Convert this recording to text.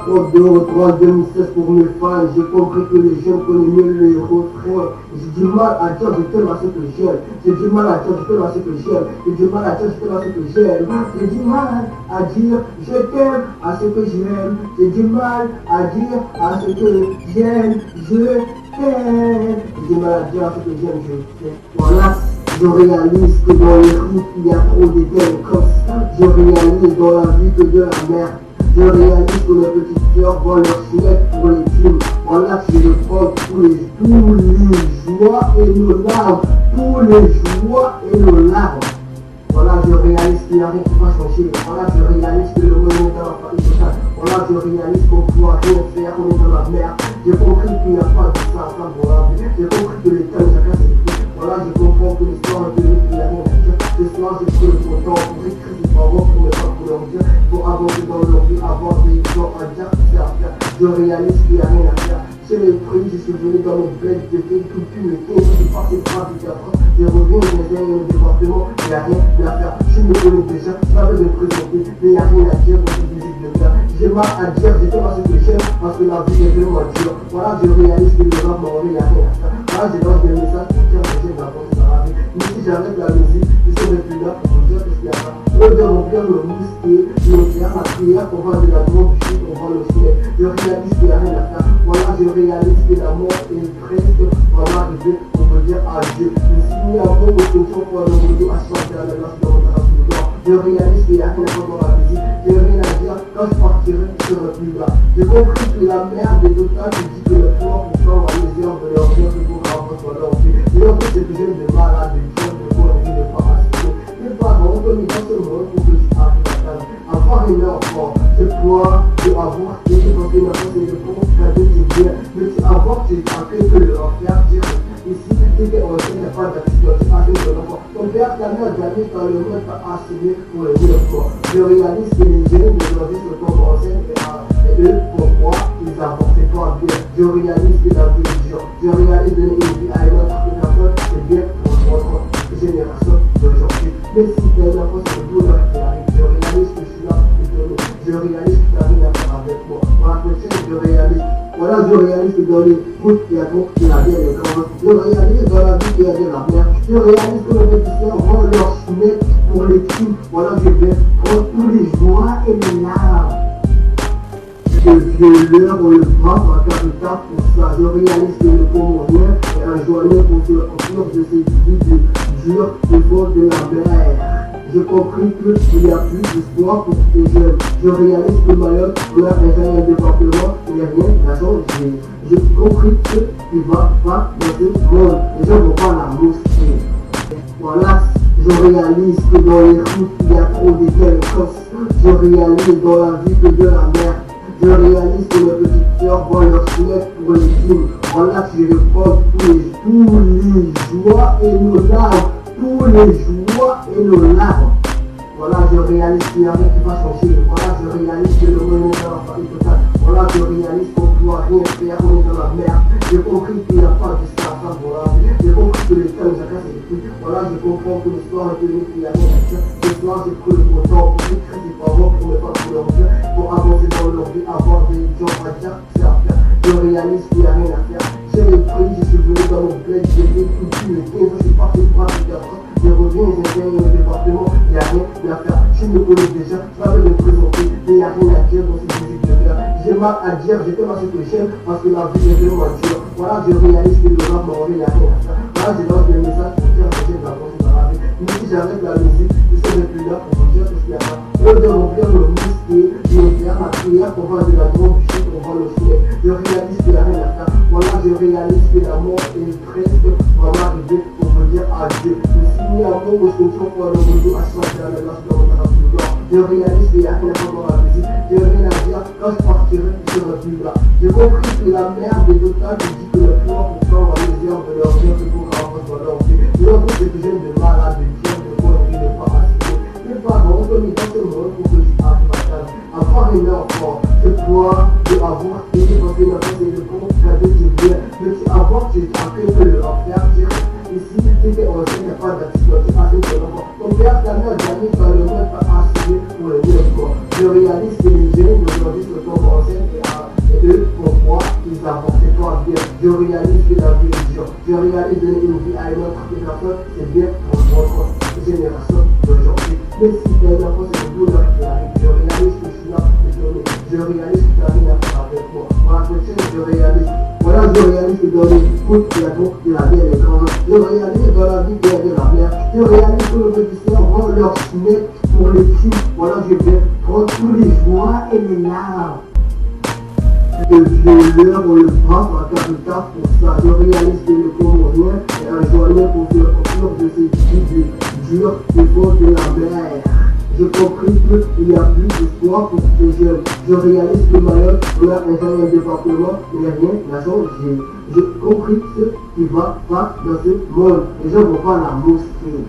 Top 2 2016 pour mes fans, j'ai compris que les jeunes connaissent mieux les refrains. J'ai du mal à dire je t'aime à ce que j'aime. J'ai du mal à dire je t'aime à ce que j'aime. J'ai du mal à dire je t'aime à ce que j'aime. J'ai du mal à dire je t'aime à ce que j'aime. J'ai du mal à dire à ce que j'aime. Je t'aime. J'ai du mal à dire à ce que j'aime. Je t'aime. Voilà. Je réalise que dans les routes il y a trop de délinquance. Je réalise dans la vie que de la merde. Je réalise que mes petites sœurs vont leur soumettre pour les films. Voilà que je le prends tous les joies et nos larmes. Tous les joies et nos larmes. Voilà, je réalise qu'il n'y a rien qui va changer. Voilà, je réalise que le monde est dans la faillite totale. Voilà, je réalise qu'on ne pourra rien faire, on est dans la merde. J'ai compris qu'il n'y a pas de ça pour la vie. J'ai compris que les temps de chacun c'est tout. Voilà, je comprends que l'histoire est de lui, qu'il n'y a rien à dire. Ce soir, j'ai pris le bon temps pour écrire du savoir, pour ne pas pour leur dire, pour avancer dans leur vie, avoir des gens à dire ce qu'il y a à faire. Je réalise qu'il n'y a rien à faire. J'ai les prix, je suis venu dans mon bled, j'ai fait tout le temps, je suis passé par du 4 ans. Je reviens, je viens au département, il n'y a rien à faire. Je me connais déjà, je m'avais de présenter, mais il n'y a rien à dire dans cette musique de merde. J'ai mal à dire, j'ai fait ce que j'aime, parce que la vie est vraiment dure. Voilà, je réalise que le rap m'a enlevé, il n'y a rien à faire. Voilà, j'ai lancé des messages pour dire que j'aime la pensée dans la vie. Mais si j'arrête la musique, je serai plus là pour vous dire ce qu'il y a là. On doit remplir le mousquet, le faire la prière, on va de la drogue, on va le ciel. Je réalise qu'il n'y a rien à faire. Voilà, je réalise que la mort est presque vraiment arrivée, on peut dire adieu. Mais si nous avons nos questions pour le modo à chanter à la place de notre race. Je réalise qu'il n'y a rien à faire dans la musique. J'ai rien à dire, quand je partirai, je serai plus là. J'ai compris que la merde est totale, je dis que le fort pour faire les heures de leur dire que pour avoir soit leur vie. Et en plus, c'est que j'aime des malades, des jeunes, des conneries, des parasites. Mes parents ont mis dans ce monde pour que je arrive à table. Avoir une enfant, c'est quoi de avorter, parce que maintenant c'est le bon cas de tes biens. Mais tu avortes, tu as fait que leur faire dire. Ici, tu t'es enceinte, il n'y a pas d'accident, tu as fait de l'enfant. Ton père, ta mère, jamais quand le monde t'a assigné pour le dire quoi. Je réalise que les jeunes aujourd'hui se tombent enceintes et eux, pourquoi ils avortaient pas bien. Je réalise que la vie est dure. Je réalise que donner une vie à une autre personne, c'est bien pour notre génération d'aujourd'hui. Mais si t'es un enfant, c'est le douleur qui arrive. Je réalise que je suis là pour te donner. Je réalise que tu as rien à faire avec moi. Voilà, je réalise. Voilà, je réalise que dans les routes, il y a donc il y a bien les grands. Je réalise dans la vie qu'il y a bien la mer. Je réalise que les petits vont leur soumettre pour les films. Voilà, je vais prendre tous les joies et les larmes. Le violeur, on le prend en capital pour ça. Je réalise que le Comorien est un joyeux pour se remplir de ces vies dures au fond de la mer. J'ai compris qu'il n'y a plus d'espoir pour ces jeunes. Je réalise que Mayotte pleure un département où il n'y a rien à changer. J'ai compris qu'il ne va pas dans ce monde. Les gens ne vont pas la mosquée. Voilà, je réalise que dans les routes il y a trop de délinquance. Je réalise dans la vie que de la merde. Je réalise que mes petites sœurs vont leur soumettre pour les films. Voilà que je reprends tous les joies et nos larmes. Tous les joies et nos larmes. Voilà, je réalise qu'il n'y a rien qui va changer. Voilà, je réalise que le monde est dans la faillite totale. Voilà, je réalise qu'on ne doit rien faire, on est dans la merde. J'ai compris qu'il n'y a pas de ça pour la vie. J'ai compris que les temps de chacun c'est tout. Voilà, je comprends que l'histoire est de lui, qu'il n'y a rien à dire. Ce soir, j'ai pris le bon temps pour écrire des paroles pour ne pas pour leur dire, pour avancer dans leur vie, avoir des gens à dire, c'est à faire. Je réalise qu'il n'y a rien à faire. J'ai les prix, je suis venu dans mon bled, j'ai fait tout le 15 ans, je suis parti pour un 4 ans. Je reviens, je viens au département, il n'y a rien à faire. Je me connais déjà, je m'avais de présenter, mais il n'y a rien à dire dans cette musique de merde. J'ai mal à dire, j'ai fait ma ce que j'aime, parce que la vie est vraiment dure. Voilà, je réalise que le rap m'a enlevé, il n'y a rien à faire. Voilà, je lance des messages pour dire que j'aime la pensée dans la vie. Mais si j'arrête la musique, je serai plus là pour vous dire ce qu'il y a là. On doit remplir le mousquet, je vais faire la prière pour voir de la drogue, du shit, on va le ciel. Je réalise qu'il n'y a rien à faire. Voilà, je réalise que la mort est presque vraiment arrivée pour me dire adieu. Mais si nous avons nos questions pour le modo à chanter à la place de notre race. Je réalise qu'il n'y a rien à faire dans la musique. J'ai rien à dire, quand je partirai, je serai plus là. J'ai compris que la merde est totale, je dis que le fort pour faire les heures de leur dire que pour avoir soit leur vie. Et en plus, c'est que j'aime des malades, des jeunes, des conneries, des parasites. Mes parents ont mis dans ce monde pour que je arrive à table. Avoir une enfant, c'est quoi de avorter, parce que la c'est le bon cas de tes biens. Mais tu avortes, tu as fait que le faire dire. Ici, tu t'es enceinte, il n'y a pas d'accident, tu as fait que l'enfant. Ton père, ta mère, jamais quand le monde t'a assigné pour le dire quoi. Je réalise que les jeunes aujourd'hui se tombent enceintes et d'abord c'est pas bien. Je réalise que la vie est dure. Je réalise donner une vie à une autre personne, c'est bien pour votre génération d'aujourd'hui. Mais si dernièrement c'est le bonheur qui arrive, je réalise que je suis là pour te donner. Je réalise que ta vie n'a pas avec moi. Voilà, je réalise. Voilà, je réalise que dans les routes, il y a donc de la bière et quand je réalise que dans la vie, il y a de la bière. Je réalise que le petit rend leur snake pour les filles. Voilà, je vais prendre tous les joies et les larmes. Le violeur, on le braque en capital pour ça. Je réalise que le Comorien est un journée pour faire conclure de ces vies dures des faux de la mer. J'ai compris qu'il n'y a plus d'espoir pour ces jeunes. Je réalise que Mayotte, on a un département, mais rien n'a changé. J'ai compris ce qui va pas dans ce monde. Les gens ne vont pas à la mosquée.